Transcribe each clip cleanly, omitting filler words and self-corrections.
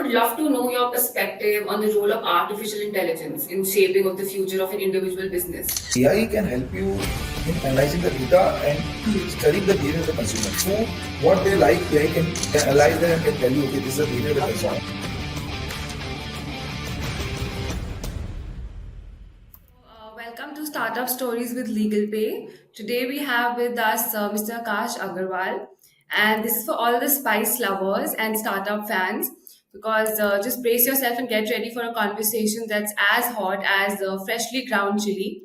would love to know your perspective on the role of artificial intelligence in shaping of the future of an individual business. AI can help you in analyzing the data and studying the behavior of the consumer. Food, what they like, AI can analyze that and can tell you, okay, this is the behavior of the consumer. Welcome to Startup Stories with Legal Pay. Today we have with us Mr. Akash Agrawal, and this is for all the spice lovers and startup fans. Because just brace yourself and get ready for a conversation that's as hot as freshly ground chili.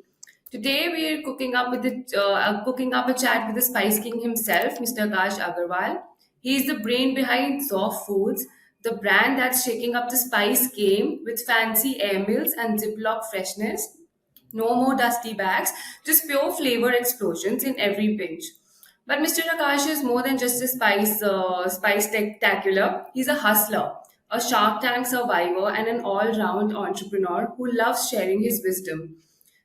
Today we are cooking up a chat with the Spice King himself, Mr. Akash Agrawal. He is the brain behind ZOFF Foods, the brand that's shaking up the spice game with fancy air mills and Ziploc freshness. No more dusty bags, just pure flavor explosions in every pinch. But Mr. Akash is more than just a spice spectacular. He's a hustler, a Shark Tank survivor, and an all-round entrepreneur who loves sharing his wisdom.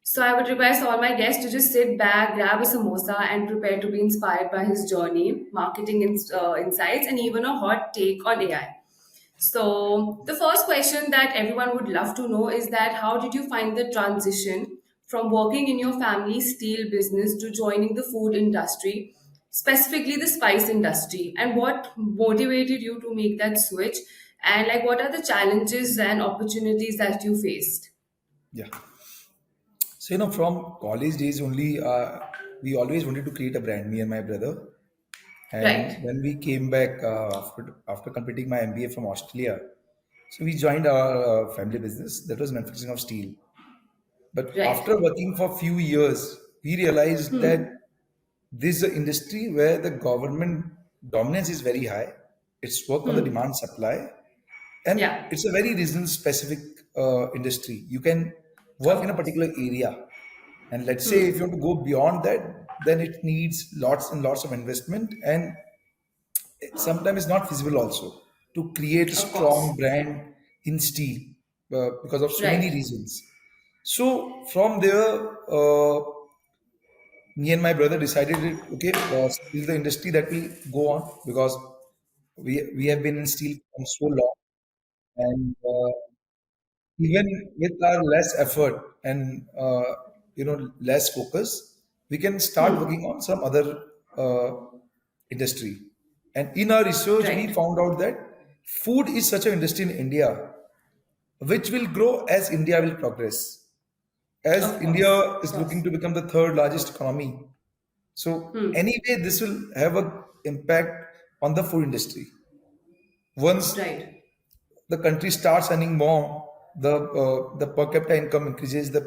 So I would request all my guests to just sit back, grab a samosa, and prepare to be inspired by his journey, marketing insights, and even a hot take on AI. So the first question that everyone would love to know is that how did you find the transition from working in your family's steel business to joining the food industry, specifically the spice industry, and what motivated you to make that switch? And like, what are the challenges and opportunities that you faced? Yeah. So, from college days only, we always wanted to create a brand, me and my brother. And Right, when we came back after completing my MBA from Australia, so we joined our family business that was manufacturing of steel. But right. after working for a few years, we realized that this is an industry where the government dominance is very high. It's work on the demand supply, and Yeah, it's a very regional specific industry. You can work of in a course. particular area, and let's say if you want to go beyond that, then it needs lots and lots of investment, and sometimes it's not feasible also to create a Of course. strong brand in steel because of so many Right. reasons. So from there, me and my brother decided that, okay, steel the industry that will go on because we have been in steel for so long, and even with our less effort and less focus, we can start working on some other uh, industry. And in our research, we Right. found out that food is such an industry in India which will grow as India will progress. As Of course. India Of is looking course. to become the third largest economy, so anyway, this will have a impact on the food industry. Once Right. the country starts earning more, the per capita income increases, the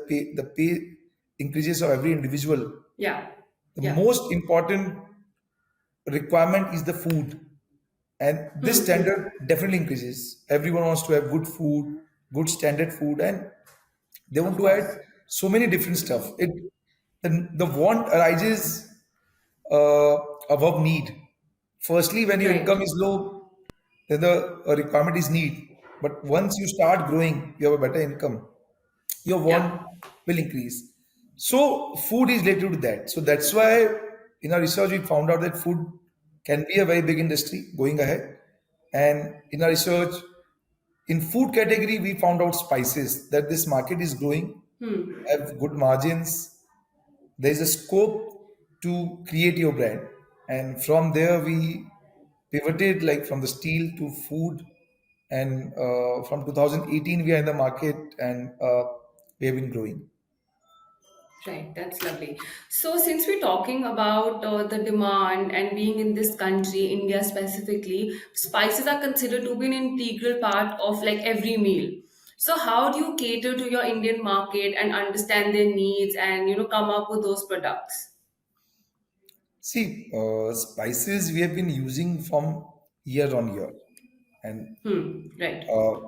pay increases of every individual. Yeah. The Yeah. most important requirement is the food, and this standard definitely increases. Everyone wants to have good food, good standard food, and they want Of to add course. so many different stuff. The want arises uh, above need. Firstly, when your Right. income is low, then the requirement is need. But once you start growing, you have a better income, your Yeah. want will increase. So food is related to that. So that's why in our research we found out that food can be a very big industry going ahead. And in our research, in food category, we found out spices that this market is growing, have good margins, there is a scope to create your brand, and from there we pivoted like from the steel to food, and from 2018 we are in the market, and we have been growing. Right. That's lovely. So, since we're talking about the demand and being in this country, India specifically, spices are considered to be an integral part of like every meal. So, how do you cater to your Indian market and understand their needs and come up with those products? See, spices we have been using from year on year, and Right. uh,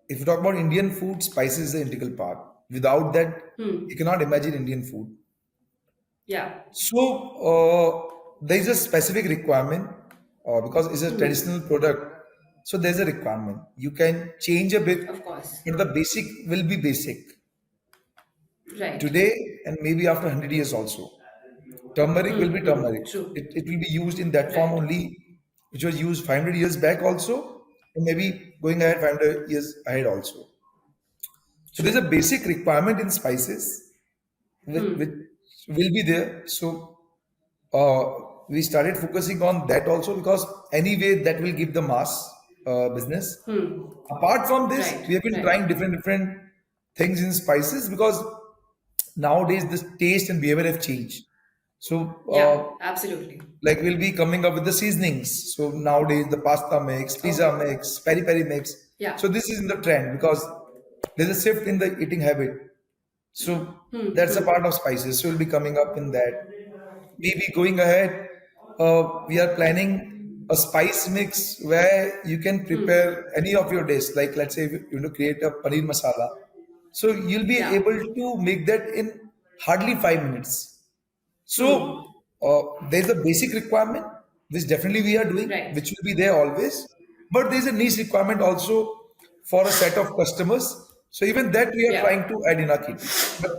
if you talk about Indian food, spices is the integral part. Without that, you cannot imagine Indian food. Yeah. So there is a specific requirement because it's a traditional product. So there's a requirement. You can change a bit, Of course. but the basic will be basic Right. today and maybe after 100 years also. Turmeric will be turmeric. True. It will be used in that form Right. only, which was used 500 years back also. and maybe going ahead 500 years ahead also. So there's a True. basic requirement in spices which will be there. So we started focusing on that also because anyway that will give the mass business. Apart from this, Right. we have been Right. trying different things in spices because nowadays the taste and behavior have changed. So Yeah. Absolutely. like we'll be coming up with the seasonings. So nowadays the pasta mix, pizza Okay. mix, peri peri mix. Yeah. So this is in the trend because there's a shift in the eating habit. So that's a part of spices. So we'll be coming up in that. Maybe going ahead, we are planning a spice mix where you can prepare any of your dish. Like let's say if you want to create a paneer masala. So you'll be Yeah. able to make that in hardly 5 minutes. So there's a basic requirement, which definitely we are doing, Right. which will be there always. But there's a niche requirement also for a set of customers. So even that we are Yeah. trying to add in our kit. But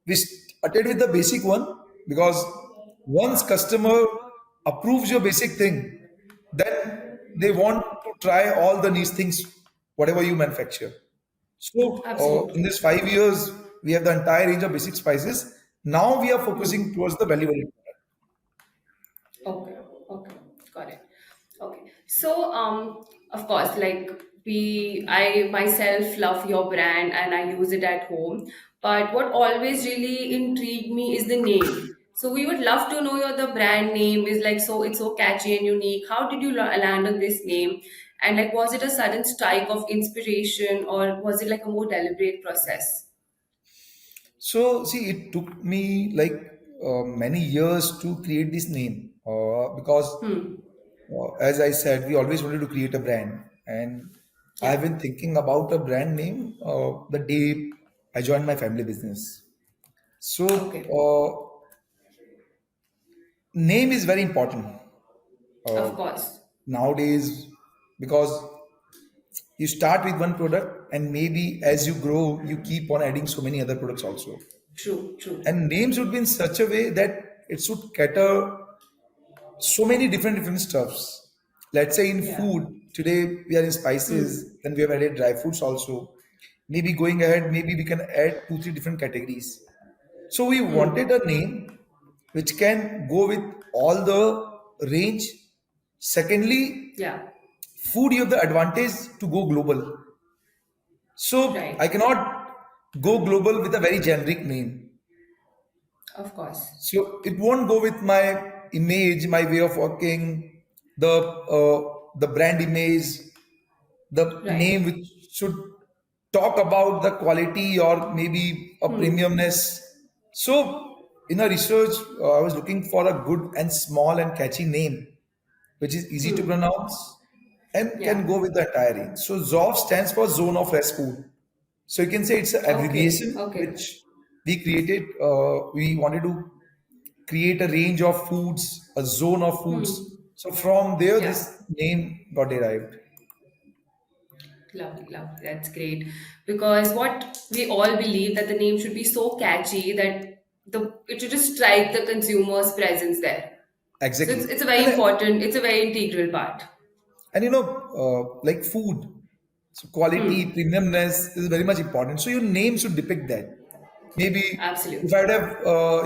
we started with the basic one because once customer approves your basic thing, then they want to try all the niche things, whatever you manufacture. So, in Absolutely. this 5 years, we have the entire range of basic spices. Now we are focusing towards the value added product. Okay, okay, got it. Okay, so of course, like I myself love your brand and I use it at home. But what always really intrigued me is the name. So we would love to know your the brand name is like so it's so catchy and unique. How did you land on this name? And like, was it a sudden strike of inspiration or was it like a more deliberate process? So, see, it took me like many years to create this name because, as I said, we always wanted to create a brand. And I've Yeah. been thinking about a brand name the day I joined my family business. So, Okay. name is very important uh, Of course. nowadays because you start with one product and maybe as you grow you keep on adding so many other products also, True. True. and names should be in such a way that it should cater so many different stuffs. Let's say in Yeah. food today we are in spices, then we have added dry fruits also. Maybe going ahead, maybe we can add two three different categories. So we wanted a name which can go with all the range. Secondly, Yeah. food you have the advantage to go global. So I Right. cannot go global with a very generic name. Of course. So it won't go with my image, my way of working, the brand image, the Right. name which should talk about the quality or maybe a premiumness. So in a research, I was looking for a good and small and catchy name which is easy to pronounce and Yeah. can go with the entire range. So ZOFF stands for Zone of Rest Food. So you can say it's an Okay. abbreviation Okay. which we created. We wanted to create a range of foods, a zone of foods. So from there, Yeah. this name got derived. Lovely. Lovely. That's great. Because what we all believe that the name should be so catchy that the it should just strike the consumer's presence there. So Exactly. it's a very And important, it's a very integral part. like food, so quality, premiumness is very much important. So your name should depict that. Maybe if I Absolutely. would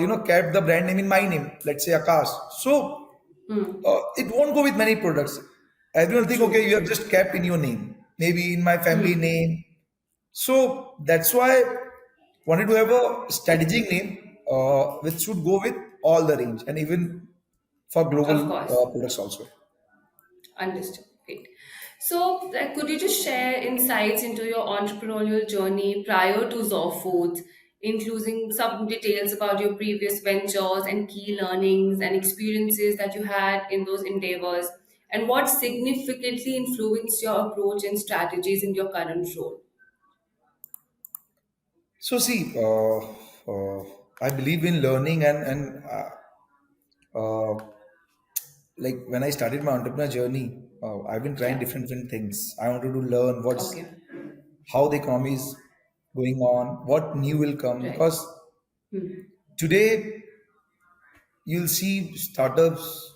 have kept the brand name in my name, let's say Akash, so it won't go with many products. Everyone think, okay, True. you have True. just kept in your name, maybe in my family name. So that's why I wanted to have a strategic name which should go with all the range and even for Of global course. products also. Understood. Great. So, like, could you just share insights into your entrepreneurial journey prior to Zoff Foods, including some details about your previous ventures and key learnings and experiences that you had in those endeavors, and what significantly influenced your approach and strategies in your current role? So see, I believe in learning and uh, like when I started my entrepreneur journey, I've been trying Yeah. different things. I wanted to learn what's Okay. how the economy is going on, what new will come. Right. Because today you'll see startups,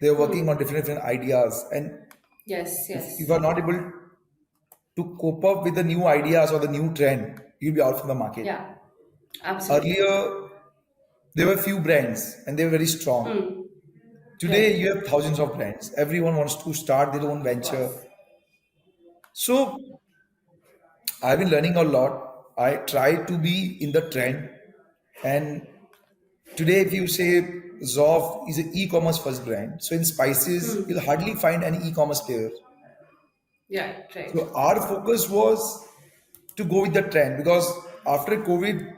they're working on different ideas, and Yes, If yes. you are not able to cope up with the new ideas or the new trend, you'll be out from the market. Yeah, absolutely. Earlier, there were few brands and they were very strong. Today, Right, you have thousands of brands. Everyone wants to start their own of venture. course. So, I've been learning a lot. I try to be in the trend. And today, if you say ZOFF is an e-commerce first brand, so in spices, you'll hardly find any e-commerce player. Yeah, right. So our focus was to go with the trend because after COVID,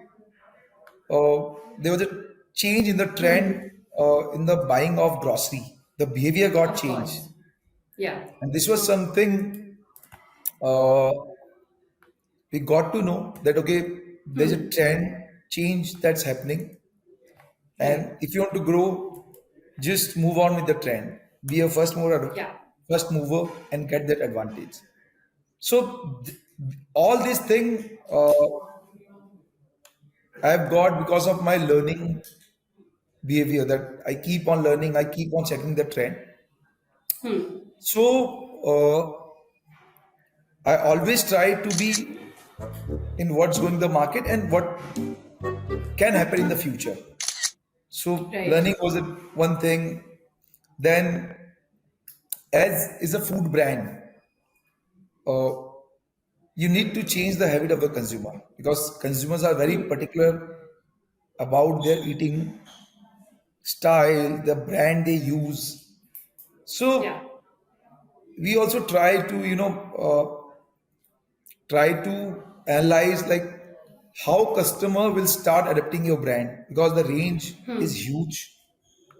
there was a change in the trend in the buying of grocery. The behavior got Of changed, course. Yeah. and this was something uh, we got to know that okay, there's a trend change that's happening, and Right. if you want to grow, just move on with the trend. Be a Yeah. first mover, and get that advantage. So all this thing I've got because of my learning behavior that I keep on learning, I keep on checking the trend. So I always try to be in what's going the market and what can happen in the future. So Right. learning was one thing. Then, as is a food brand, uh, you need to change the habit of the consumer because consumers are very particular about their eating style, the brand they use. Yeah. So we also try to try to analyze like how customer will start adapting your brand because the range is huge.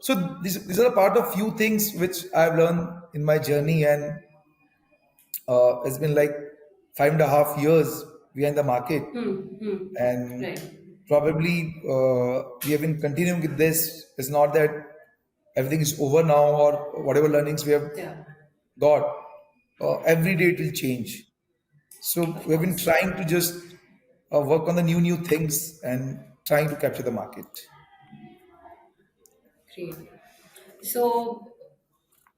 So these are a part of few things which I've learned in my journey, and it's been like 5.5 years we are in the market, and Right. probably we have been continuing with this. It's not that everything is over now or whatever learnings we have Yeah. got. Every day it will change. So Of we've been course. trying to just work on the new things and trying to capture the market. Great. So,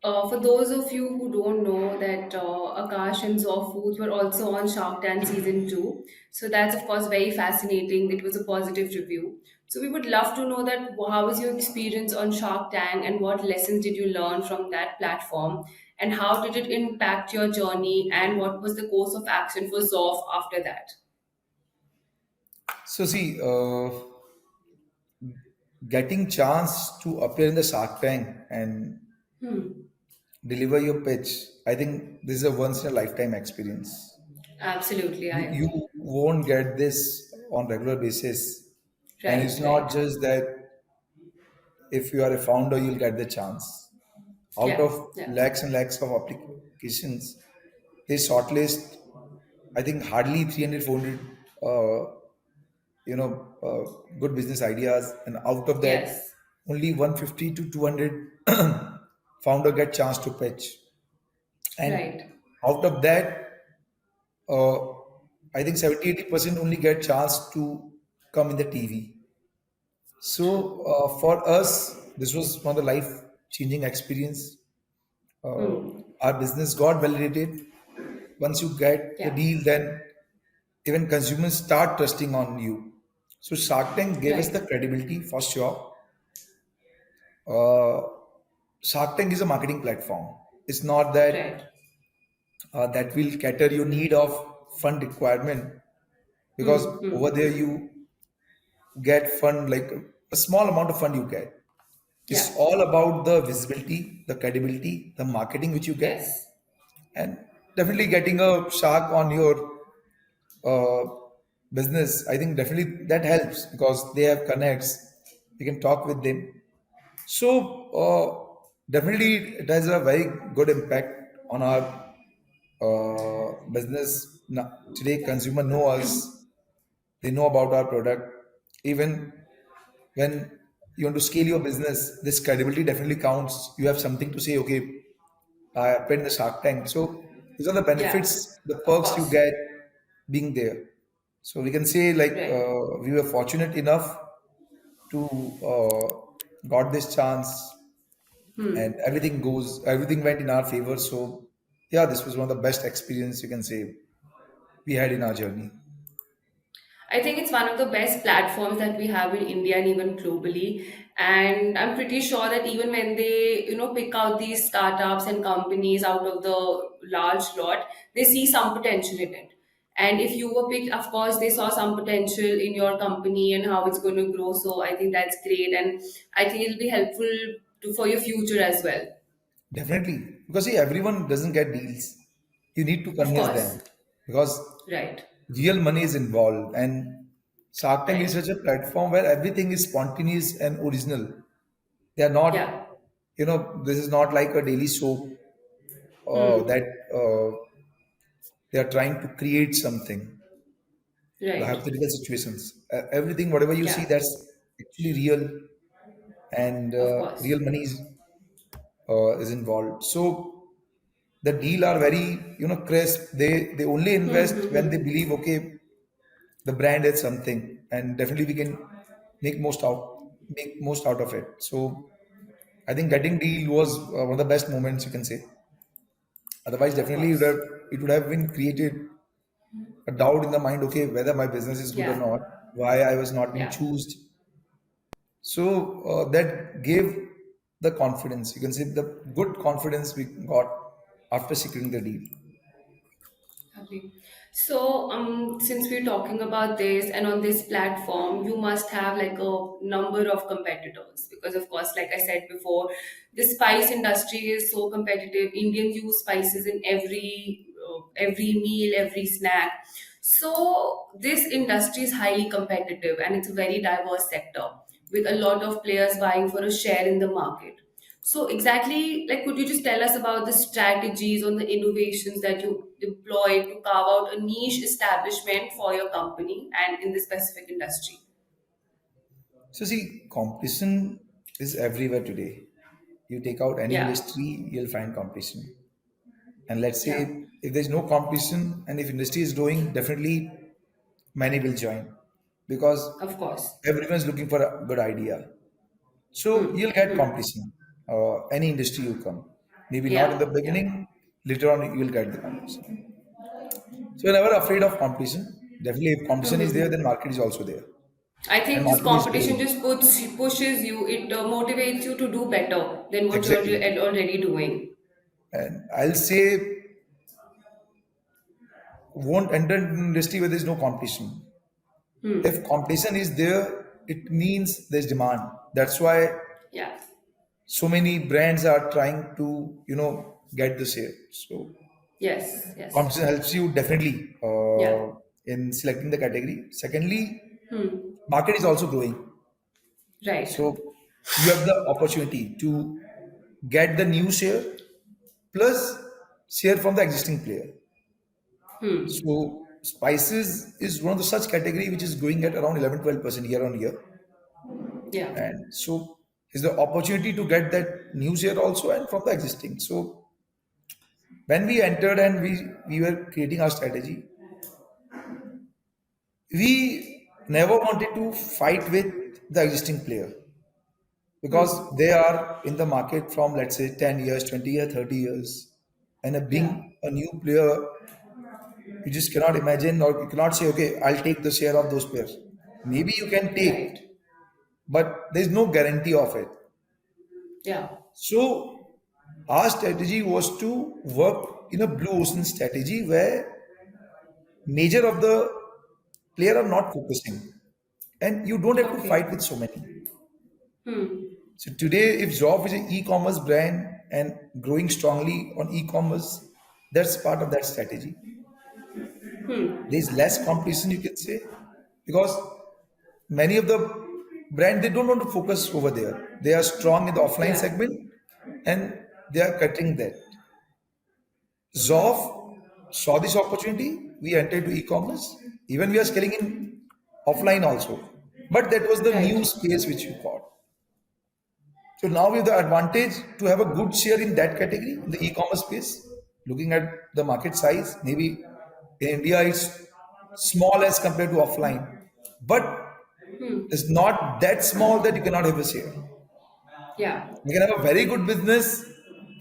for those of you who don't know that Akash and Zoffoods were also on Shark Tank season 2, so that's of course very fascinating. It was a positive review. So we would love to know that how was your experience on Shark Tank and what lessons did you learn from that platform and how did it impact your journey and what was the course of action for Zoff after that? So see, getting chance to appear in the Shark Tank and deliver your pitch, I think this is a once in a lifetime experience. Absolutely, I agree. You won't get this on regular basis, and Right, it's not right. just that if you are a founder, you'll get the chance. Out Yeah, of yeah. lakhs and lakhs of applications, they shortlist, I think, hardly 300, 400, good business ideas. And out of that, Yes, only 150 to 200 founder get chance to pitch. And right. out of that, uh, I think 70, 80% only get chance to come in the TV. So for us, this was one of the life changing experience. Our business got validated. Once you get the Yeah, deal, then even consumers start trusting on you. So Shark Tank gave us the right, credibility for sure. Uh, Shark Tank is a marketing platform. It's not that right. that will cater your need of fund requirement because over there you get fund like a small amount of fund you get. It's Yeah, all about the visibility, the credibility, the marketing which you get, yes, and definitely getting a shark on your uh, business. I think definitely that helps because they have connects. You can talk with them. So definitely it has a very good impact on our business. Now, today, consumer know us. They know about our product. Even when you want to scale your business, this credibility definitely counts. You have something to say. Okay, I appeared in the Shark Tank. So these are the yeah, benefits, the of perks you course. get being there. So we can say like Right, we were fortunate enough to got this chance, and everything went in our favor. So yeah, this was one of the best experience you can say we had in our journey. I think it's one of the best platforms that we have in India and even globally. And I'm pretty sure that even when they, pick out these startups and companies out of the large lot, they see some potential in it. And if you were picked, of course, they saw some potential in your company and how it's going to grow. So I think that's great. And I think it'll be helpful for your future as well. Definitely. Because see, everyone doesn't get deals. You need to Of convince them course. because Right. real money is involved. And Shark Tank is Right. such a platform where everything is spontaneous and original. They are not, Yeah. this is not like a daily soap that they are trying to create something, the Right. hypothetical situations. Everything, whatever you see, Yeah. that's actually real and Of course. real money is involved. So the deal are very crisp. They only invest when they believe okay the brand is something and definitely we can make most out make most out of it. So I think getting deal was one of the best moments you can say. Otherwise, Of definitely course. it would have been created a doubt in the mind. Okay, whether my business is good or Yeah. not, why I was not being Yeah. chosen. So that gave the confidence. You can say the good confidence we got after securing the deal. Okay. So, since we're talking about this and on this platform, you must have like a number of competitors because, of course, like I said before, the spice industry is so competitive. Indians use spices in every meal, every snack. So, this industry is highly competitive and it's a very diverse sector with a lot of players vying for a share in the market. So exactly, like, could you just tell us about the strategies or the innovations that you employ to carve out a niche establishment for your company and in this specific industry? So see, competition is everywhere today. You take out any Yeah, industry, you'll find competition. And let's yeah, say if there's no competition and if industry is growing, definitely many will join because of course. everyone's looking for a good idea. So you'll get competition. Any industry you come, maybe not in the Yeah, yeah. beginning, later on you'll get the competition. So you're never afraid of competition. Definitely, if competition is there, then market is also there, I and think this market is competition growing. just pushes you, it motivates you to do better than what you're Exactly. already doing. And I'll say won't enter an industry where there's no competition. If competition is there, it means there's demand. That's why Yeah. so many brands are trying to, get the share. So Yes, yes. competition helps you definitely Yeah. in selecting the category. Secondly, market is also growing. Right. So you have the opportunity to get the new share plus share from the existing player. So spices is one of the such category which is growing at around 11-12% year on year. Yeah. And so is the opportunity to get that new share also and from the existing. So when we entered and we were creating our strategy, we never wanted to fight with the existing player because they are in the market from let's say 10 years, 20 years, 30 years. And Yeah. being a new player, you just cannot imagine or you cannot say, okay, I'll take the share of those players. Maybe you can take, Right. but there's no guarantee of it. Yeah. So our strategy was to work in a blue ocean strategy where major of the player are not focusing and you don't have to Okay. fight with so many. So today, if Zoff is an e-commerce brand and growing strongly on e-commerce, that's part of that strategy. There's less competition, you can say, because many of the brand they don't want to focus over there. They are strong in the offline Yeah. segment and they are cutting that. Zoff saw this opportunity. We entered to e-commerce. Even we are scaling in offline also. But that was the new Right. space which we got. So now we have the advantage to have a good share in that category, in the e-commerce space. Looking at the market size, maybe in India it's small as compared to offline, but it's not that small that you cannot have a share. Yeah. You can have a very good business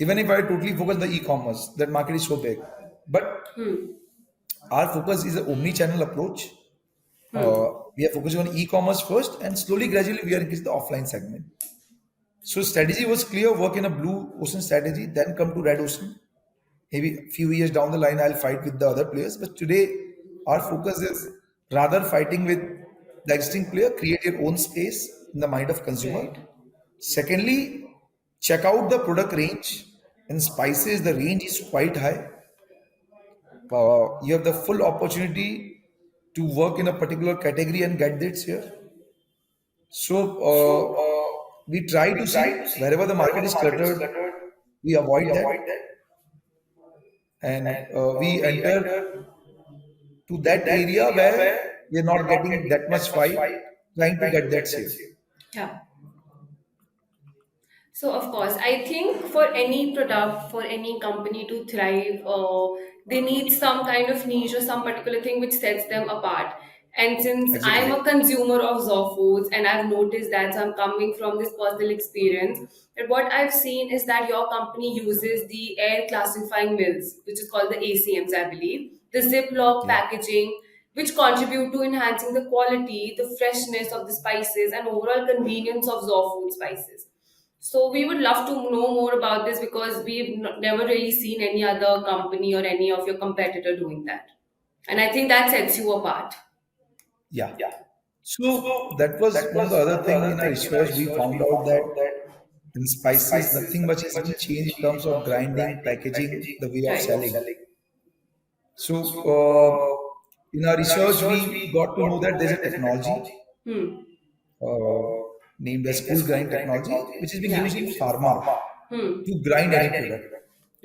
Even if I totally focus on the e-commerce, that market is so big. But our focus is an omni-channel approach. We are focusing on e-commerce first, and slowly, gradually, we are increasing the offline segment. So strategy was clear: work in a blue ocean strategy, then come to red ocean. Maybe a few years down the line, I'll fight with the other players. But today, our focus is rather fighting with the existing player. Create your own space in the mind of consumer. Right. Secondly, check out the product range. In spices, the range is quite high. You have the full opportunity to work in a particular category and get this here. So we try to see wherever the market is cluttered, we avoid that, and we enter to that area where we are not getting that much fight, trying to get that share. Yeah. So, of course, I think for any product, for any company to thrive, they need some kind of niche or some particular thing which sets them apart. And since I'm Exactly. a consumer of Zoff foods and I've noticed that, so I'm coming from this personal experience, that what I've seen is that your company uses the air classifying mills, which is called the ACMs, I believe, the Ziploc Yeah. packaging, which contribute to enhancing the quality, the freshness of the spices, and overall convenience of Zoff food spices. So we would love to know more about this because we've never really seen any other company or any of your competitor doing that. And I think that sets you apart. Yeah. So that was one of the other thing in our research. We found out that in spices, nothing much has been changed in terms of grinding, packaging, the way of Right. selling. So in our research, we got to know that there's a technology Hmm. uh, named as cool grind technology, which is being Yeah. used in pharma Hmm. to grind any product.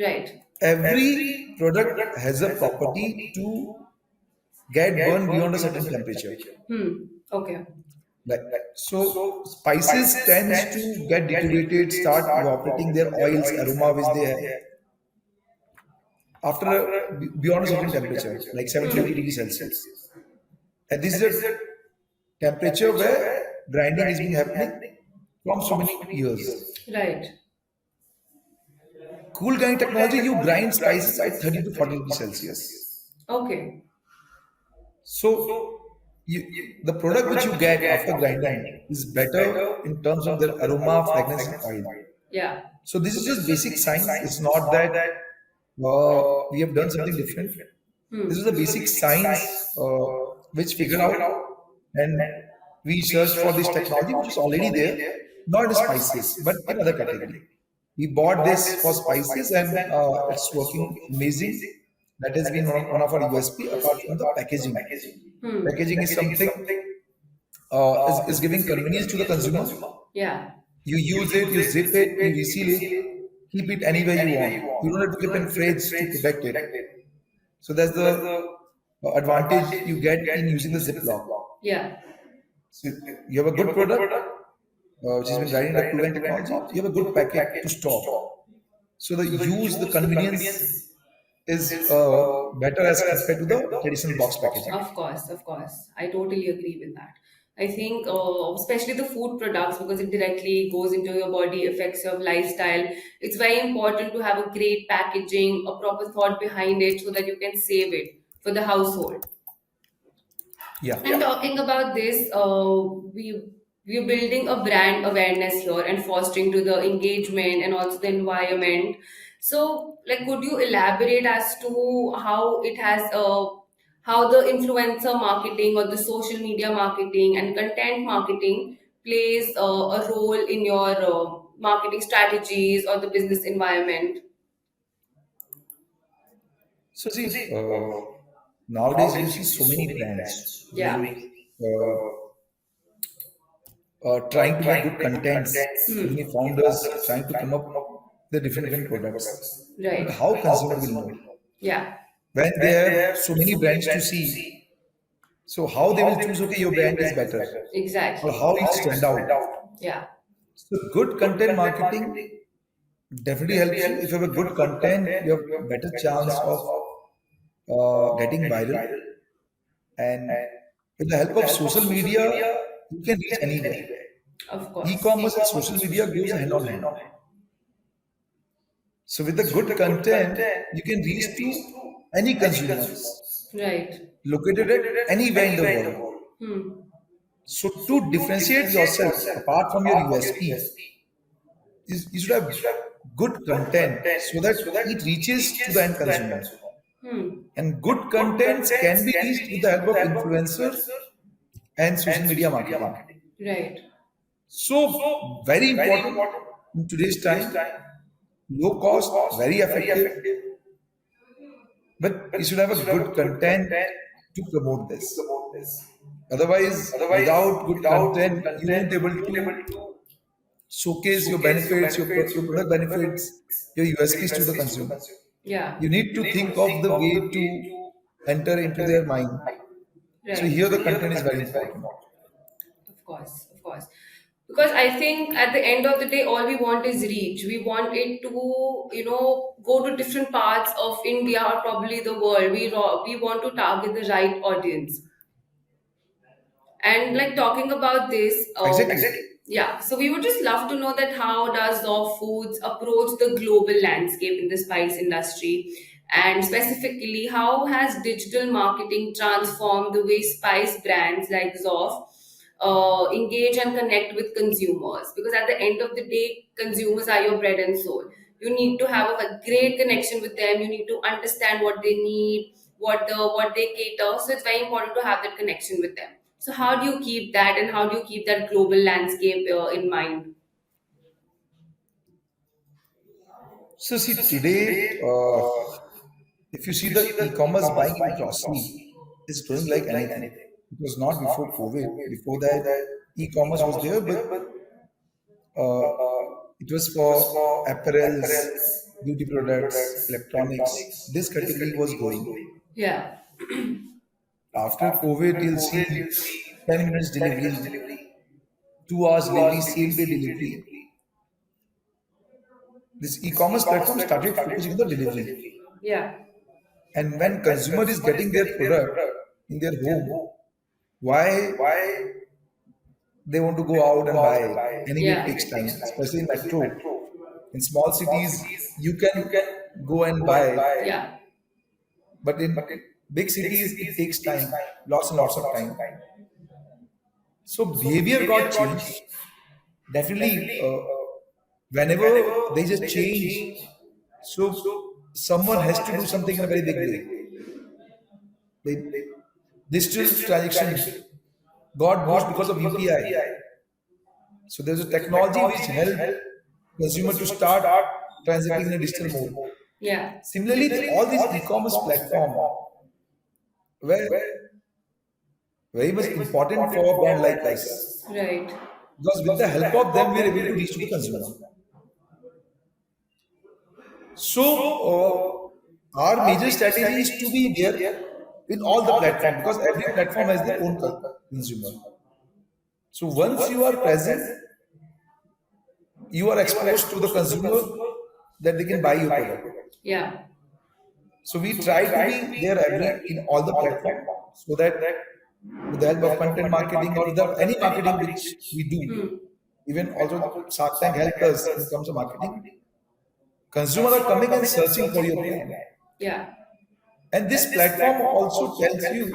Right. Every product has a property to get burned beyond a certain temperature. Hmm. Okay. Like, so spices tends to get deteriorated, start evaporating their oils, aroma which they have after beyond a certain temperature, like 70 80 degrees Celsius. And this is a temperature where grinding is being happening from so many years. Right. Cool grind technology, you grind spices at 30 to 40 degrees Celsius. Okay. So the product which you get after grinding is better in terms of their aroma, fragrance, and oil. Yeah. So this is just basic science. It's not that we have done something different. This is the basic science which figured out, and we searched for this technology which is already there, not in spices, but in other category. We bought this for spices, and it's working amazing. That has been one of our USP apart from the packaging. Hmm. Packaging is something is giving convenience to the consumer. Yeah. You use it, you zip it, you reseal it, keep it anywhere you want. You don't have to keep in fridge to protect it. So that's the advantage you get in using the Ziploc. Yeah. So you have a good product, which has been riding the proven technology. You have a good packet to store. So the convenience is better as compared to the traditional box packaging. Of course. I totally agree with that. I think, especially the food products, because it directly goes into your body, affects your lifestyle. It's very important to have a great packaging, a proper thought behind it, so that you can save it for the household. Yeah. And talking about this, we're building a brand awareness here and fostering to the engagement and also the environment. So, like, could you elaborate as to how it has how the influencer marketing or the social media marketing and content marketing plays a role in your marketing strategies or the business environment? So see, nowadays you see so many brands Yeah. doing uh, trying to make good contents. So many founders trying to come up with different products. But Right. how consumer will know Yeah. when they have so many brands to see? So how they will choose? Okay, your brand is better, or Exactly. how you stand out. Yeah. So good content marketing definitely helps you. If you have a good content, you have better chance of getting viral. And with the help of social media, you can reach anywhere. Of course. E-commerce and social media goes hand on hand. So with the good content, you can reach to any consumers Right. located at anywhere in the world. Hmm. So to differentiate yourself apart from your USP, you should have good content so that it reaches to the end consumer. Hmm. And good contents can be reached with the help of influencers and social media marketing. Right. So very important in today's time, low cost, very effective, but you should have a good content to promote this. Otherwise, without good content, you won't able to showcase your benefits, your product benefits, your USPs to the consumer. Yeah. You need to think of the way to enter into their mind. So Right. here the content is very important. Of course, of course. Because I think at the end of the day, all we want is reach. We want it to, go to different parts of India or probably the world. We want to target the right audience. And like talking about this, Exactly. yeah. So we would just love to know that how does ZOFF Foods approach the global landscape in the spice industry, and specifically how has digital marketing transformed the way spice brands like ZOFF engage and connect with consumers? Because at the end of the day, consumers are your bread and soul. You need to have a great connection with them. You need to understand what they need, what they cater. So it's very important to have that connection with them. So how do you keep that, and how do you keep that global landscape in mind? So see today, if you see the e-commerce buying in grocery is growing like anything. It was not before COVID. Before that, e-commerce was there, but uh, it was for apparels, beauty products, electronics. This category was growing. Yeah, After COVID, you'll see 10 minutes delivery, 2 hours delivery, same day delivery. This e-commerce platform started focusing on the delivery. yeah, And when consumer is getting their product in their home, why they want to go out and buy it? Anyway, it yeah, takes time, especially in metro. In small cities, you can go and buy, yeah, but in big cities, it takes time, lots and lots of time. So behavior got changed. Definitely, whenever there is a change, so someone has to do something in a very big way. Like digital transaction got boost because of UPI. So there's a technology which helped consumer to start transacting in a digital mode. yeah, Similarly, all these e-commerce platform were very much important for a brand like us right, because with the help of them, we are able to reach to the consumer. So our major strategy is to be there in all the platform because every platform has their own consumer. So once you are present, you are exposed to the consumer that they can buy your product. yeah, So we try to be there every in all the platform so that with the help of content marketing or the any marketing which we do, even also Shark Tank helped us in terms of marketing. Consumers are coming and searching for your brand, yeah, and this platform also tells you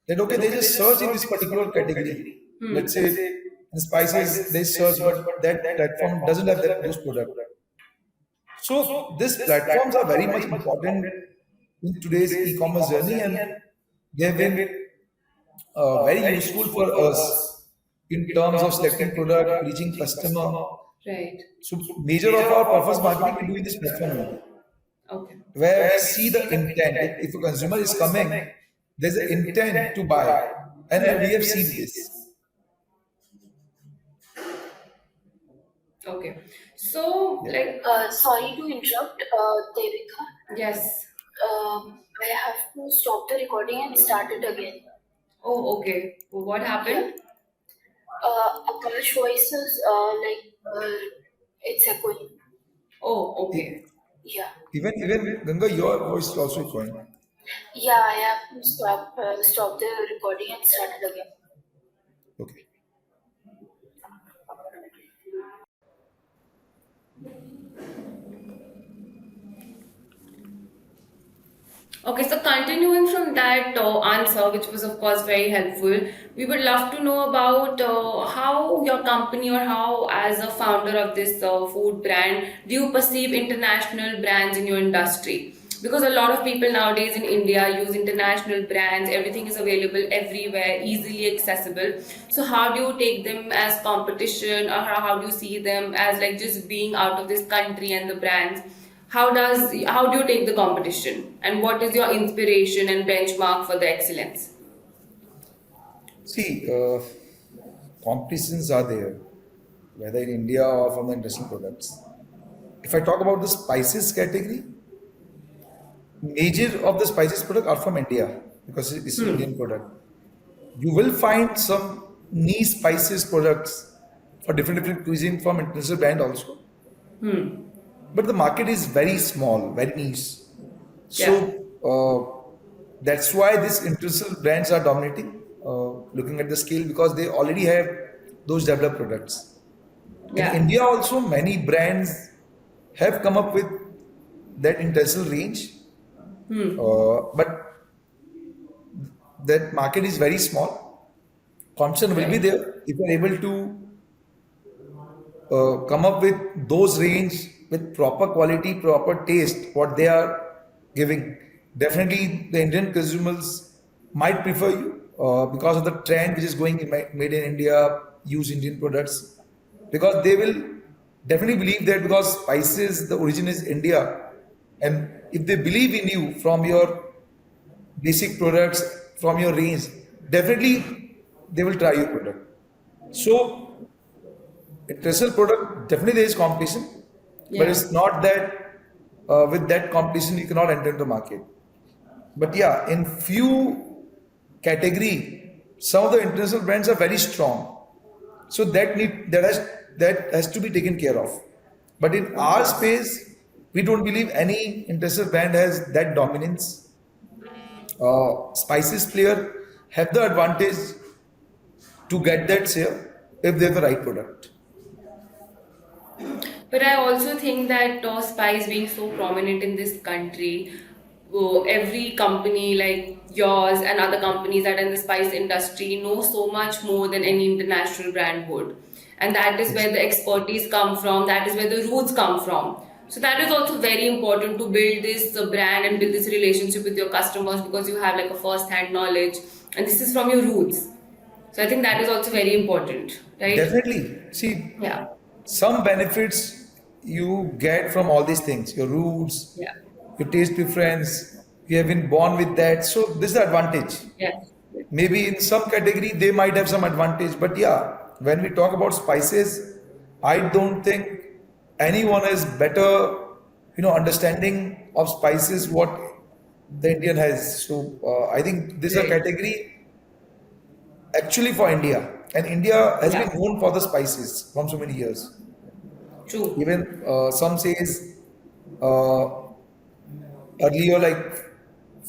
that okay, there's a search in this particular category. Let's say in spices they search, but that platform doesn't have those products. So these platforms are very much important in today's e-commerce journey, and they have been very useful for us in terms of selecting product, reaching customer. right, So major of our purpose marketing we do in this platform only, okay, where we see the intent. If a consumer is coming, there's an intent to buy, and we have seen this. okay. So Yeah. like, Sorry to interrupt, Devika. yes. I have to stop the recording and start it again. Oh, okay. What Yeah. happened? Akash voice is it's echoing. Oh, E- okay. Yeah. even Ganga, your voice is also echoing. Yeah, I have to stop the recording and start it again. Okay. Okay, so continuing from that answer, which was of course very helpful, we would love to know about how your company or how, as a founder of this food brand, do you perceive international brands in your industry? Because a lot of people nowadays in India use international brands, everything is available everywhere, easily accessible. So, how do you take them as competition, or how do you see them as like just being out of this country and the brands? How do you take the competition, and what is your inspiration and benchmark for the excellence? See, competitions are there, whether in India or from the industrial products. If I talk about the spices category, major of the spices product are from India because it's an Indian product. You will find some niche spices products for different cuisine from international brand also, but the market is very small, very niche. So Yeah, that's why these international brands are dominating. Looking at the scale, because they already have those developed products. In yeah, India, also many brands have come up with that international range, but that market is very small. Competition will be right. there if you're able to come up with those range with proper quality, proper taste, what they are giving. Definitely, the Indian consumers might prefer you because of the trend which is going in made in India, use Indian products, because they will definitely believe that because spices, the origin is India, and if they believe in you from your basic products, from your range, definitely they will try your product. So international product, definitely there is competition, but Yeah. it's not that with that competition you cannot enter the market. But yeah, in few category, some of the international brands are very strong. So that has to be taken care of. But in Of our course. space, we don't believe any international brand has that dominance. Spices player have the advantage to get that share if they have the right product. But I also think that spice being so prominent in this country, every company like yours and other companies that are in the spice industry know so much more than any international brand would. And that is Yes. where the expertise come from, that is where the roots come from. So that is also very important to build this brand and build this relationship with your customers, because you have like a first hand knowledge and this is from your roots. So I think that is also very important, right? Definitely. See, Yeah. some benefits you get from all these things, your roots, Yeah. your taste preference, you have been born with that. So this is the advantage. Yes. Maybe in some category they might have some advantage, but yeah, when we talk about spices, I don't think anyone is better, understanding of spices what the Indian has. So I think this is a Right. category actually for India, and India has been Yeah. known for the spices from so many years. True. Even some says uh, earlier, like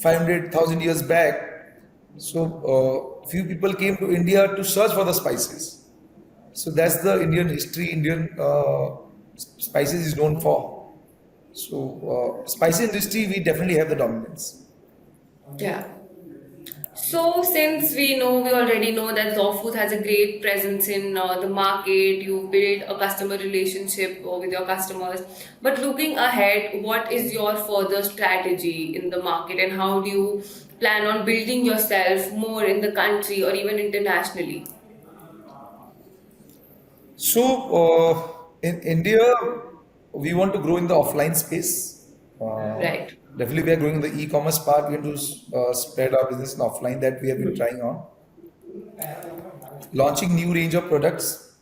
500,000 years back, so few people came to India to search for the spices. So that's the Indian history. Indian spices is known for. So spice industry, we definitely have the dominance. Yeah. So, since we already know that ZOFF has a great presence in the market, you build a customer relationship with your customers. But looking ahead, what is your further strategy in the market, and how do you plan on building yourself more in the country or even internationally? So in India, we want to grow in the offline space. Uh, Right. Definitely, we are growing in the e-commerce part. We want to spread our business in offline. That we have been trying on launching new range of products,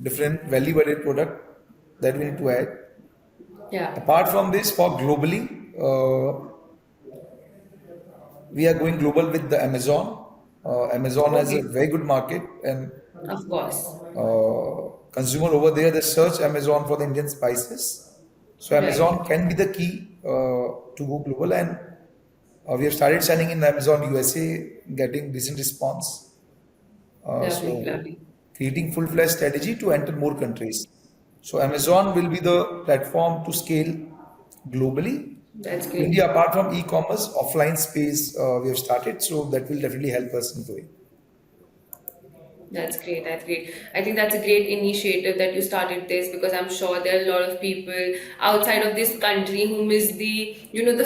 different value-added product that we need to add. Yeah. Apart from this, for globally, we are going global with the Amazon. Amazon has a Okay. very good market, and Of course. consumer over there they search Amazon for the Indian spices. So Right. Amazon can be the key to go global, and we have started selling in Amazon USA, getting decent response. Lovely. So Lovely. creating full-fledged strategy to enter more countries. So Amazon will be the platform to scale globally. That's Only great. apart from e-commerce, offline space we have started, so that will definitely help us in growing. That's great. That's great. I think that's a great initiative that you started this, because I'm sure there are a lot of people outside of this country who miss the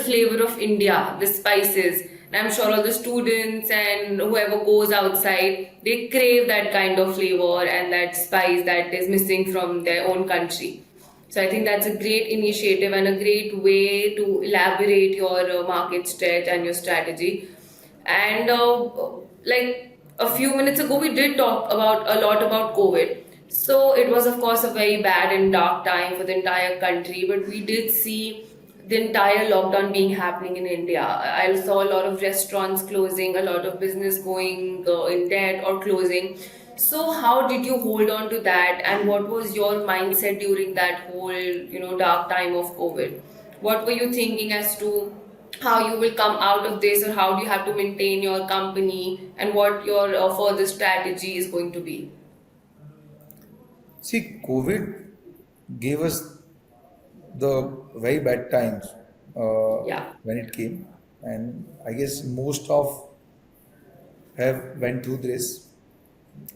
flavor of India, the spices. And I'm sure all the students and whoever goes outside, they crave that kind of flavor and that spice that is missing from their own country. So I think that's a great initiative and a great way to elaborate your market stretch and your strategy. And like a few minutes ago, we did talk about a lot about COVID. So it was, of course, a very bad and dark time for the entire country. But we did see the entire lockdown being happening in India. I saw a lot of restaurants closing, a lot of business going in debt or closing. So how did you hold on to that, and what was your mindset during that whole dark time of COVID? What were you thinking as to how you will come out of this, or how do you have to maintain your company, and what your further strategy is going to be? See, COVID gave us the very bad times Yeah. when it came, and I guess most of have went through this.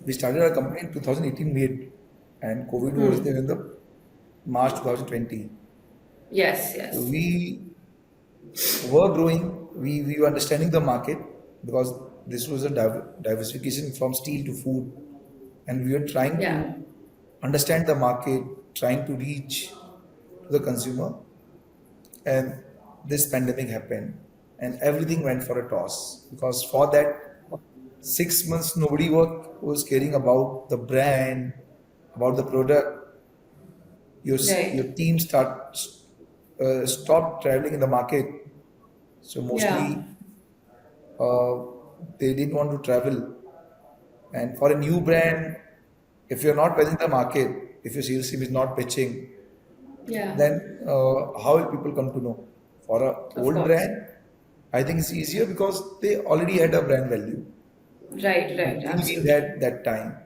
We started our company in 2018 mid, and COVID was there in the March 2020. Yes, So yes. we were growing. We were understanding the market because this was a diversification from steel to food, and we were trying Yeah. to understand the market, trying to reach to the consumer. And this pandemic happened, and everything went for a toss because for that 6 months nobody was caring about the brand, about the product. Your Right. team stopped traveling in the market, so Yeah. mostly uh, they didn't want to travel. And for a new brand, if you're not present in the market, if your sales team is not pitching, Yeah. then how will people come to know? For a Of old course. brand, I think it's easier because they already had a brand value. Right. Right. We didn't Absolutely. had that time,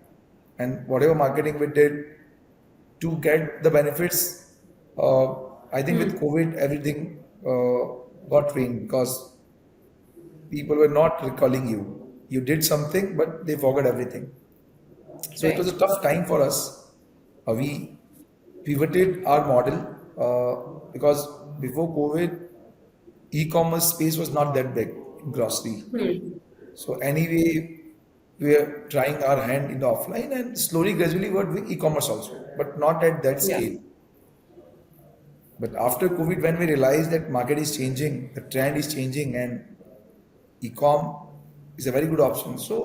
and whatever marketing we did to get the benefits, I think with COVID everything got ruined because people were not recalling you. You did something, but they forgot everything. So it was Right. a tough time for us. We pivoted our model because before COVID, e-commerce space was not that big in grocery. So anyway, we are trying our hand in the offline and slowly, gradually, we're doing e-commerce also, but not at that Yeah. scale. But after COVID, when we realized that market is changing, the trend is changing, and e-com is a very good option, so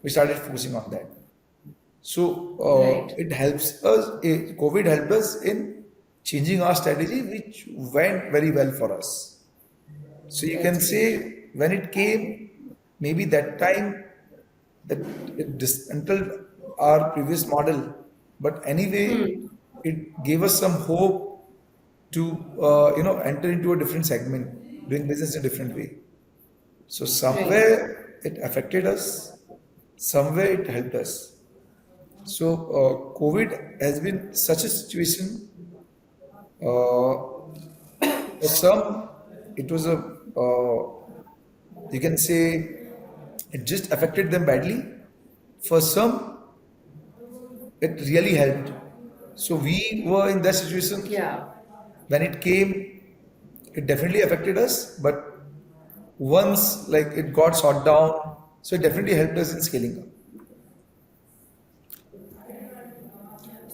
we started focusing on that. So Right. it helps us. COVID helped us in changing our strategy, which went very well for us. So you can That's great. say when it came, maybe that time that it dismantled our previous model, but anyway, it gave us some hope to enter into a different segment, doing business in a different way. So Right. somewhere it affected us, somewhere it helped us. So COVID has been such a situation. For some, it was a you can say it just affected them badly. For some, it really helped. So we were in that situation Yeah. when it came. It definitely affected us, but once like it got shot down, so it definitely helped us in scaling up.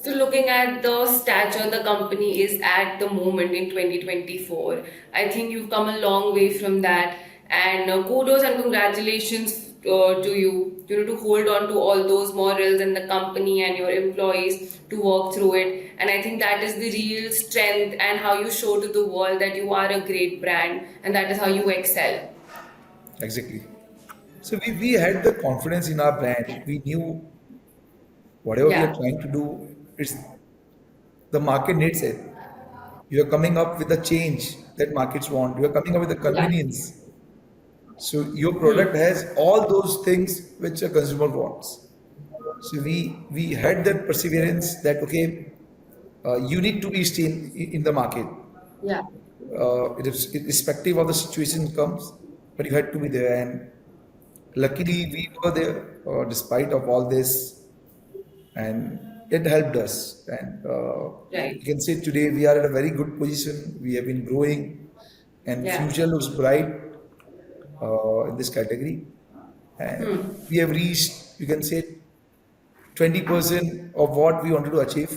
So, looking at the stature the company is at the moment in 2024, I think you've come a long way from that. And kudos and congratulations to you, to hold on to all those morals and the company and your employees to work through it. And I think that is the real strength and how you show to the world that you are a great brand and that is how you excel. Exactly. So we had the confidence in our brand. We knew whatever we are Yeah, trying to do, it's the market needs it. You are coming up with a change that markets want. You are coming up with a yeah, convenience. So your product has all those things which a consumer wants. So we had that perseverance that okay, you need to be staying in the market. yeah. irrespective of the situation comes, but you had to be there. And luckily, we were there despite of all this, and it helped us. And Right. you can say today we are at a very good position. We have been growing, and Yeah. future looks bright in this category. And we have reached, you can say, 20% of what we wanted to achieve.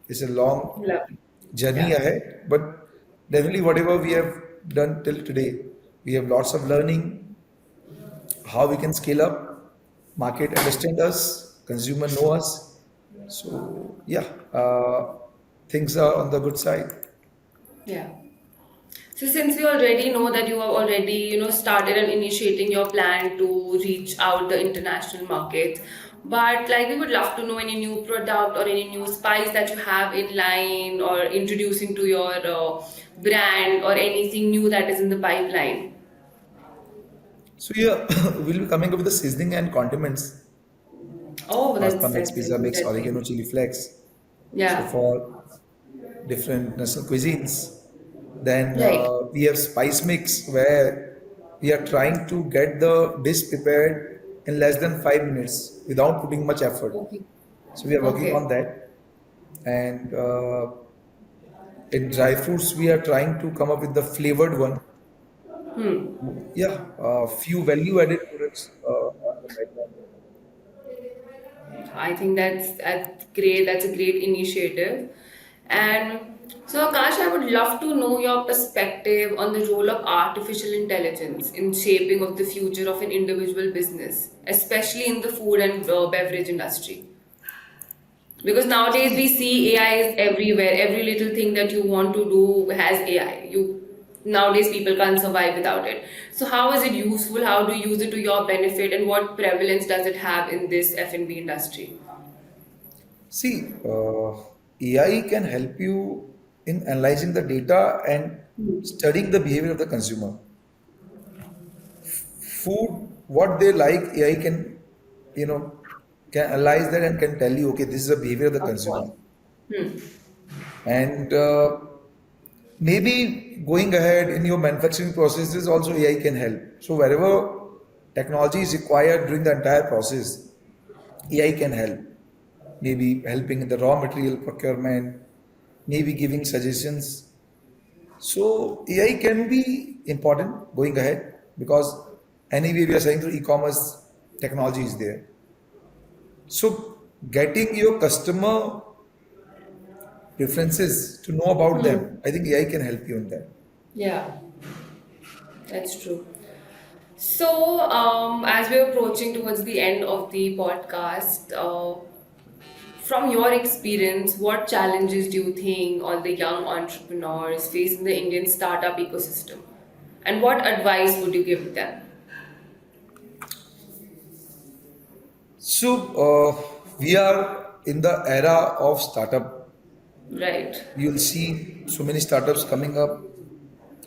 It's a long Lovely. journey Yeah. ahead, but definitely whatever we have done till today, we have lots of learning how we can scale up, market understand us, consumer know us. So yeah, things are on the good side. Yeah. So since we already know that you have already, started and initiating your plan to reach out the international markets, but like we would love to know any new product or any new spice that you have in line or introducing to your brand or anything new that is in the pipeline. So yeah, we'll be coming up with the seasoning and condiments. Oh, Pasta mix, that's pizza very mix, oregano, interesting. chili flakes. So Yeah. for different national cuisines. Then Right. we have spice mix where we are trying to get the dish prepared in less than 5 minutes without putting much effort. Okay. So we are working on Okay. that. And in dry fruits, we are trying to come up with the flavored one. Yeah, few value added products on the pipeline. I think that's great. That's a great initiative. And so, Akash, I would love to know your perspective on the role of artificial intelligence in shaping of the future of an individual business, especially in the food and beverage industry. Because nowadays we See, see AI is everywhere. Every little thing that you want to do has AI. You nowadays people can't survive without it. So how is it useful? How do you use it to your benefit, and what prevalence does it have in this F&B industry? see, AI can help you in analyzing the data and studying the behavior of the consumer. Food, what they like, AI can, you know, can analyze that and can tell you, okay, this is the behavior of the Of consumer. course. And maybe going ahead in your manufacturing processes, also AI can help. So wherever technology is required during the entire process, AI can help. Maybe helping in the raw material procurement, maybe giving suggestions. So AI can be important going ahead because anyway we are saying through e-commerce technology is there. So getting your customer preferences to know about them, I think AI can help you in that. Yeah, that's true. So, as we're approaching towards the end of the podcast, from your experience, what challenges do you think all the young entrepreneurs face in the Indian startup ecosystem? And what advice would you give them? So we are in the era of startup. Right. You'll see so many startups coming up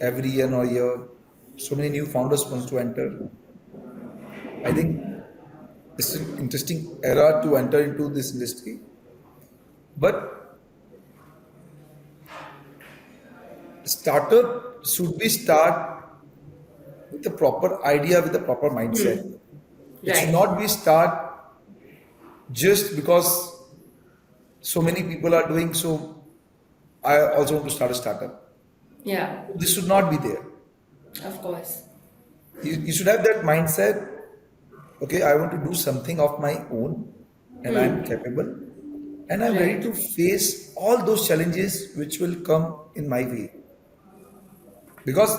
every year or year. So many new founders wants to enter. I think it's an interesting era to enter into this industry. But startup should be start with the proper idea, with the proper mindset. It should Right. not be start just because so many people are doing so. I also want to start a startup. Yeah, This should not be there. of course. You should have that mindset. Okay, I want to do something of my own, and I'm capable, and I'm ready Right. to face all those challenges which will come in my way. Because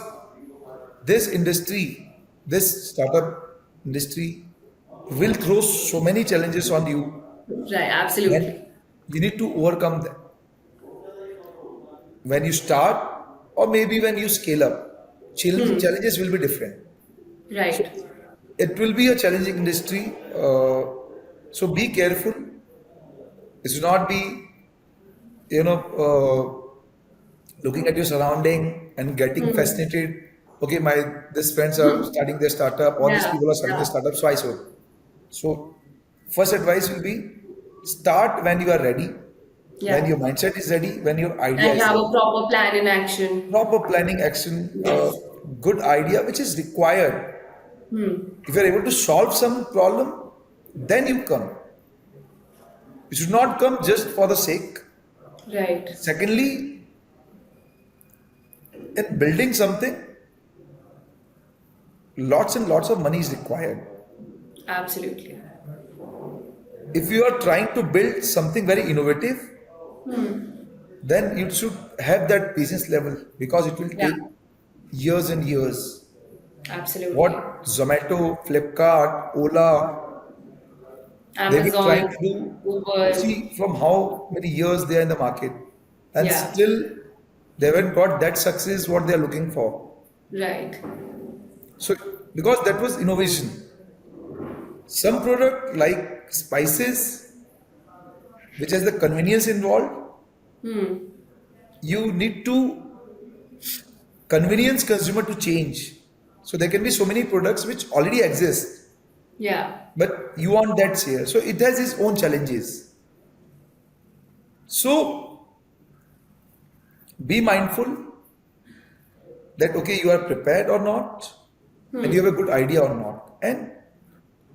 this industry, this startup industry, will throw so many challenges on you, Right, and absolutely. you need to overcome them when you start, or maybe when you scale up. Challenges will be different. So Right. it will be a challenging industry. So be careful. It should not be, you know, looking at your surrounding and getting fascinated. Okay, my these friends are starting their startup, or these Yeah, people are starting their yeah. startup, so I should. So first advice will be start when you are ready. when Yeah. your mindset is ready, when your idea And is have a ready. proper plan in action. Proper planning, action, Yes. good idea, which is required. If you're able to solve some problem, then you come. You should not come just for the sake. Right. Secondly, in building something, lots and lots of money is required. Absolutely. If you are trying to build something very innovative, then you should have that patience level because it will Yeah. take years and years. Absolutely. What Zomato, Flipkart, Ola, they've been trying Amazon, to do, Uber. see from how many years they are in the market, and Yeah. still they haven't got that success what they are looking for. Right. So, because that was innovation. Some product like spices, which has the convenience involved, you need to convenience consumer to change. So there can be so many products which already exist, Yeah. but you want that share. So it has its own challenges. So be mindful that okay, you are prepared or not, and you have a good idea or not, and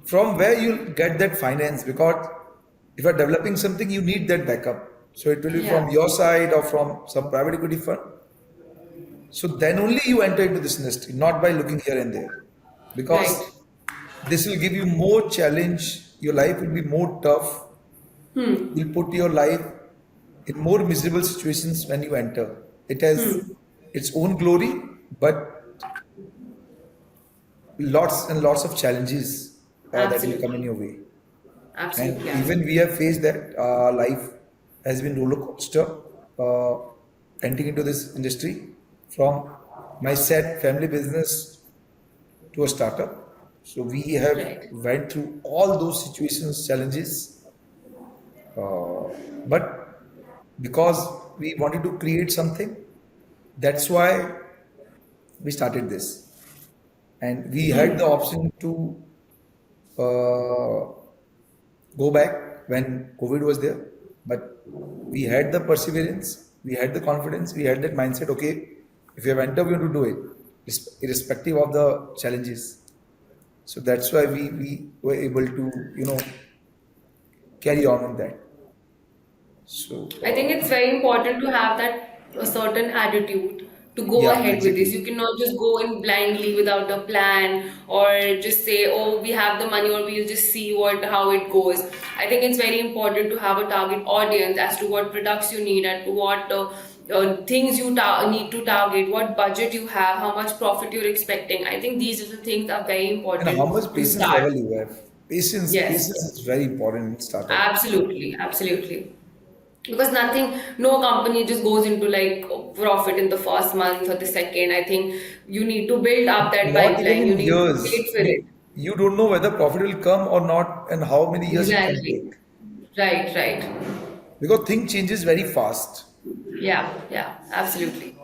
from where you get that finance. Because if you are developing something, you need that backup. So it will be Yeah. from your side or from some private equity fund. So then only you enter into this industry, not by looking here and there, because Right. this will give you more challenge. Your life will be more tough. Will put your life in more miserable situations when you enter. It has its own glory, but lots and lots of challenges that will come in Absolutely. your way. Absolutely. And even we Absolutely. have faced that life has been roller coaster uh, entering into this industry from my set family business to a startup. So we have Right. went through all those situations, challenges, but because we wanted to create something, that's why we started this. And we had the option to uh, go back when COVID was there, but we had the perseverance, we had the confidence, we had that mindset. Okay, if we have entered, we want to do it, irrespective of the challenges. So that's why we were able to, carry on with that. So I think it's very important to have that a certain attitude to go yeah, ahead with this. exactly. You cannot just go in blindly without a plan or just say, "Oh, we have the money," or we'll just see what how it goes. I think it's very important to have a target audience as to what products you need and to what things you need to target, what budget you have, how much profit you're expecting. I think these are the things are very And how important much to patience start. level you have. Yes, Patience is very important in startup. absolutely, absolutely. Because nothing, no company just goes into like profit in the first month or the second. I think you need to build up that Not even pipeline. You in need to years. wait for it. You don't know whether profit will come or not, and how many years it can Exactly. take. Right, right. Because thing changes very fast. Yeah, yeah, absolutely.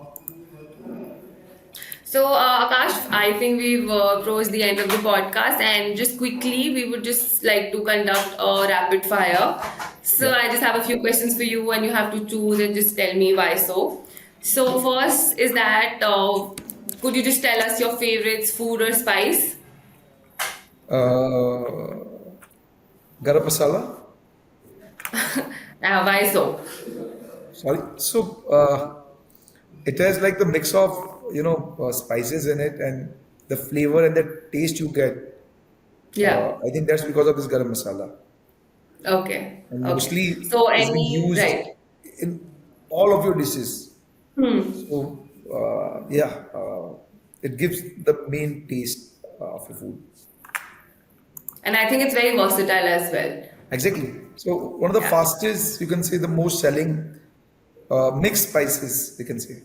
So, Akash, I think we've approached the end of the podcast, and just quickly, we would just like to conduct a rapid fire. So, Yeah. I just have a few questions for you, and you have to choose and just tell me why so. So, first is that could you just tell us your favorites, food or spice? Uh, garam masala. Why so? Sorry. So it has like the mix of spices in it and the flavor and the taste you get. Yeah. I think that's because of this garam masala, Okay. and Okay. mostly So, it's been any used right? in all of your dishes. Hmm. So yeah, it gives the main taste of the food. And I think it's very versatile as well. Exactly. So one of the Yeah. fastest, you can say, the most selling mixed spices, you can say,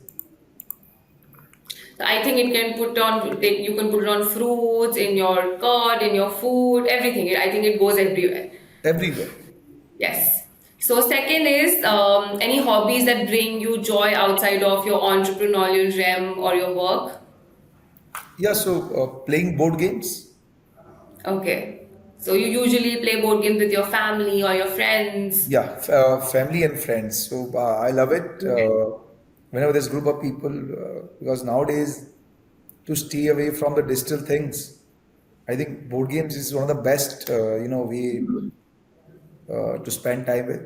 I think it can put on you can put it on fruits, in your curd, in your food, everything. I think it goes everywhere. everywhere. Yes. So second is any hobbies that bring you joy outside of your entrepreneurial realm or your work. Yeah. So playing board games. Okay. So you usually play board games with your family or your friends. Yeah, family and friends. So I love it whenever there's group of people because nowadays to stay away from the digital things, I think board games is one of the best way to spend time with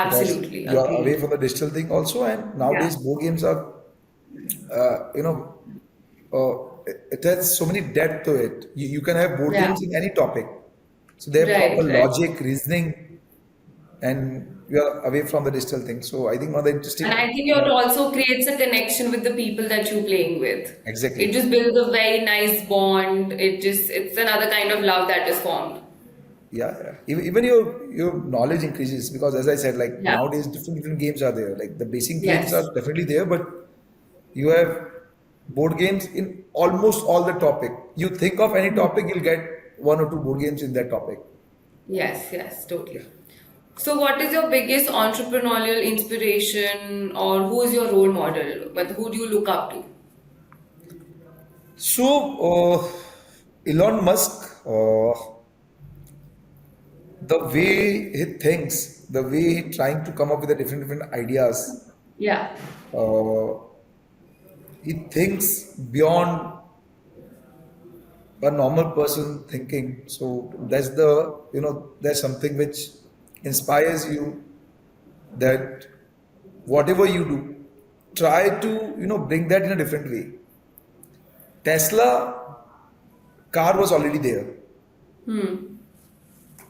because Absolutely you are away agreed. from the digital thing also. And Yeah. nowadays board games are it has so many depth to it. You can have board Yeah. games in any topic, so they have proper Right, right. logic, reasoning, and you are away from the digital thing. So I think one of the And interesting, I think it also creates a connection with the people that you're playing with. It exactly, just builds a very nice bond. It's another kind of love that is formed. yeah, yeah. Even your knowledge increases because as I said, like Yeah. nowadays different games are there. Like the basic games are Yes. definitely there, but you have board games in almost all the topic. You think of any topic, you'll get one or two board games in that topic. Yes, yes, Yeah. totally. So what is your biggest entrepreneurial inspiration or who is your role model? But who do you look up to? So, Elon Musk, the way he thinks, the way he trying to come up with the different ideas, Yeah. uh, he thinks beyond a normal person thinking. So that's there's something which inspires you that whatever you do, try to bring that in a different way. Tesla car was already there.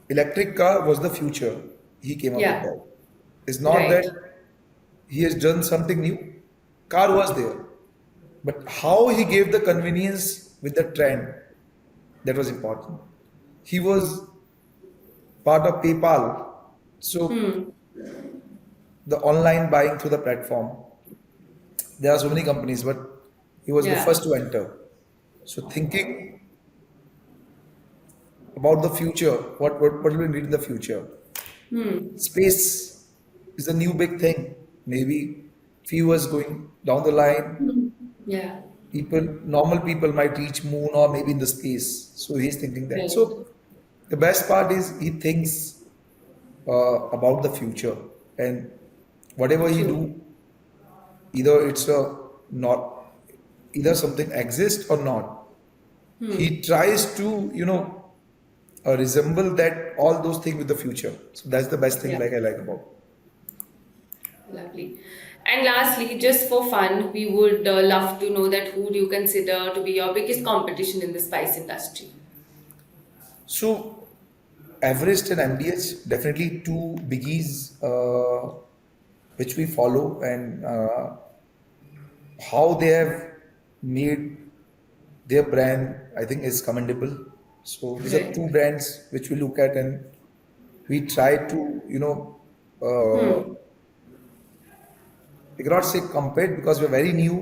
Electric car was the future. He came up with Yeah. that. It's not that Right. he has done something new. Car was there. But how he gave the convenience with the trend, that was important. He was part of PayPal. So the online buying through the platform. There are so many companies, but he was the Yeah. first to enter. So thinking about the future, what will we need in the future? Space is a new big thing. Maybe few years going down the line, Yeah. normal people might reach moon or maybe in the space. So he's thinking that. Right. So the best part is he thinks about the future and whatever he True. do, either it's a not, either something exists or not. He tries to resemble that all those things with the future. So that's the best thing Yeah. like I like about. Lovely. And lastly, just for fun, we would love to know that who do you consider to be your biggest competition in the spice industry? So Everest and MDH definitely two biggies which we follow and how they have made their brand I think is commendable. So these are Right. two brands which we look at and we try to we cannot say compete because we're very new.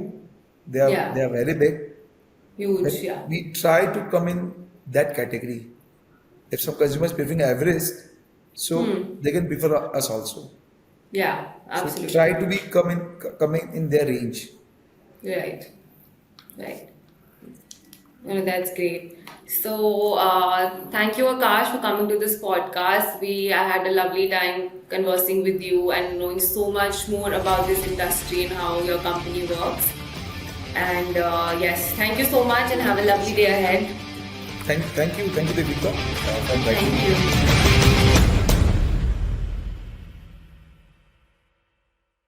They Yeah. are very big. Huge. But Yeah. we try to come in that category. If some consumers preferring Everest, so they can prefer us also. Yeah. So try Absolutely. to be coming in their range. Right. Right. That's great. So, thank you, Akash, for coming to this podcast. I had a lovely time conversing with you and knowing so much more about this industry and how your company works. And yes, thank you so much and have a lovely day ahead. Thank you, Devika, for inviting Thank me. you.